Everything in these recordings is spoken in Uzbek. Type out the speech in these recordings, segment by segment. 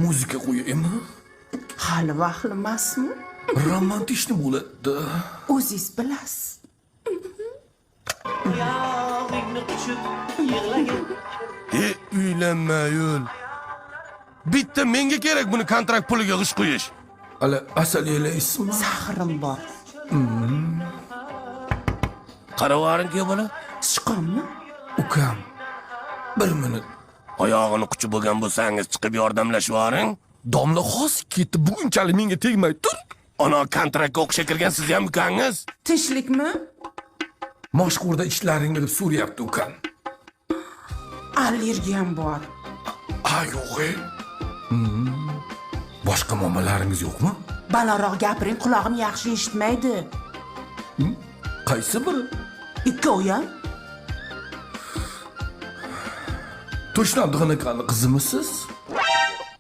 Muzika qo'yaymi? Hali vaqtli emasmi? Romantikni bo'ladi. O'zingiz bilasiz. Oyog'ingni quchib yig'lagin. Uylanma yo'l. Bitta menga kerak buni kontrakt puliga g'ish qo'yish. Ala asal yelaysizmi? Sahrim bor. Qaravaring-ku bola. Sichqonmi? Ukam. 1 minut. Oyog'ini quchib bo'lgan bo'lsangiz chiqib yordamlashvoring. Domla xos ketdi. Bugunchalik menga tegmay tur. Ana kontraktga o'qishga kirgan siz ham ukangiz. Tinchlikmi? Mashhurda ishlaringni deb so'rayapti ukam. Allergiyam bor. Yo'q. Boshqa muammolaringiz yo'qmi? Balandroq gapiring, qulog'im yaxshi eshitmaydi. Qaysi biri? Ikkovi ham? To'shnabdig'ini qani qizimisiz?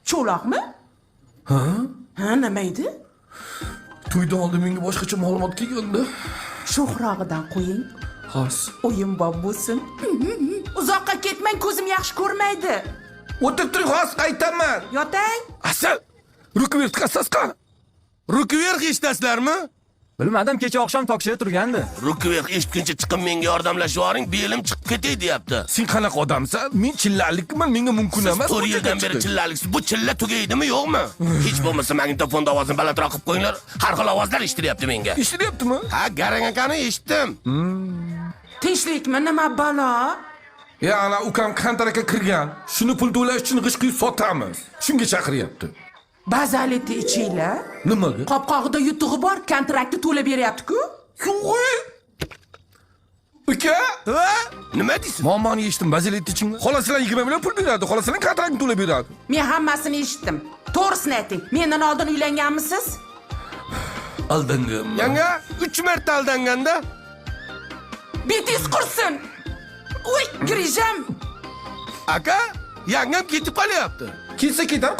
Cho'loqmi? Ha? Ha, nima edi? To'ydan oldin menga boshqacha ma'lumot kelgandi. Sho'xrog'idan qo'ying. Xos. O'yinbop bo'lsin. Uzoqqa ketmang, ko'zim yaxshi ko'rmaydi. O'tirib turing, xos qaytaman. Yotang. Asal, Rukvert qassasqa. Rukiverx eshitasizlarmi? Bilmadim, kecha oqshom tokshida turgandi. Rukiverx eshitguncha chiqib menga yordamlashvoring, belim chiqib ketay deyapti. Sen qanaqa odamsan? Men chillalikman, menga mumkin emas. 4 yildan beri chillaliksiz. Bu chilla tugaydimi, yo'qmi? Hech bo'lmasa magnitofon ovozini balandroq qilib qo'yinglar. Har xil ovozlar eshitilyapti menga. Eshitilyaptimi? Ha, garang akani eshitdim. Tinchlikmi, nima balo? Ana ukam kontraktga kirgan. Shuni pul to'lash uchun g'ish quyib sotamiz. Shunga chaqiryapti. Bazaleti ichinglar. Nimaga? Qopqog'ida yutug'i bor, kontraktni to'lab beryapti-ku. Yo'q. Uka? Nima deysiz? Muammoni eshitdim, bazilet ichinglar. Xolaslar 20 million pul beradi, xolaslar kontraktni to'lab beradi. Men hammasini eshitdim. To'g'risini ayting. Mendan oldin uylanganmisiz? Aldanganman. Yanga 3 marta aldanganda. Betingiz qursin. Uy, girijam. Aka, yangam ketib qolyapti. Kelsa ketar.